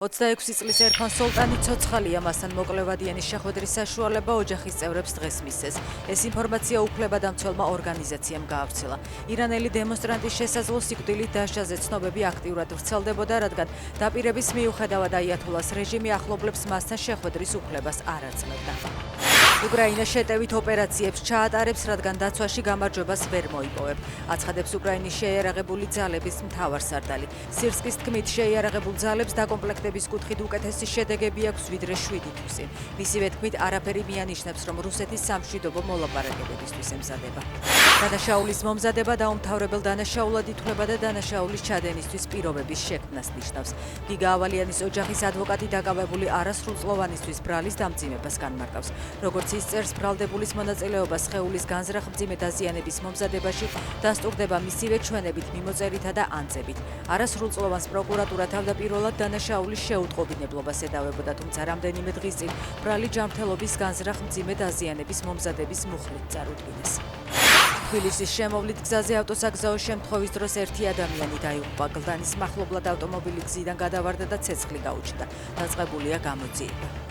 26 წლის ერქან სოლტანი ცოცხალია, მასთან მოკლევადიანის შეხვედრის საშუალება ოჯახის წევრებს დღეს მისცეს. ეს ინფორმაცია უფლებადამცველმა ორგანიზაციამ გაავრცელა. ირანელი დემონსტრანტის შესაძლო სიკვდილით დასჯაზე ცნობები აქტიურად ვრცელდებოდა, რადგან დაპირების მიუხედავად აიათოლას რეჟიმი ახლობლებს მასთან შეხვედრის უფლებას არ აძლევდა. უკრაინა შეტევით ოპერაციებს ჩაატარებს, რადგან დაცვაში გამარჯვებას ვერ მოიპოვებ. აცხადებს უკრაინის შეიარაღებული ძალების მთავარსარდალი. სირსკის თქმით, შეიარაღებულ ძალებს დაკომპლექტების კუთხით უკეთესი შედეგები აქვს ვიდრე 7 თვის. მისივე თქმით, არაფერი მიანიშნებს, რომ რუსეთის სამშვიდობო მოლაპარაკებებისთვის ემზადება. დანაშაულის მომზადება დაუმთავრებელ დანაშაულად ითვლება და დანაშაულის ჩადენისთვის პირობების შექმნას ნიშნავს. გიგა ავალიანის ოჯახის ადვოკატი დაკავებული არასრულწლოვანისთვის ბრალის დამძიმებას განმარტავს. როგორც ის წერს, ბრალდებულის მონაწილეობა სხეულის განზრახ მძიმე დაზიანების მომზადებაში დასტურდება მისივე ჩვენებით, მიმოწერითა და ანწებით. არასრულწლოვანს პროკურატურა თავდაპირველად დანაშაულის შეუტყობინებლობას ედავებოდა, თუმცა რამდენიმე დღის წინ ბრალი ჯანმრთელობის განზრახ მძიმე დაზიანების მომზადების მუხლით წარუდგინეს. თბილისის შემოვლით გზაზე ავტოსაგზაო შემთხვევის დროს ერთი ადამიანი დაიღუპა. გლდანის მახლობლად ავტომობილი გზიდან გადავარდა და ცეცხლი გაუჩნდა. დაწყებულია გამოძიება.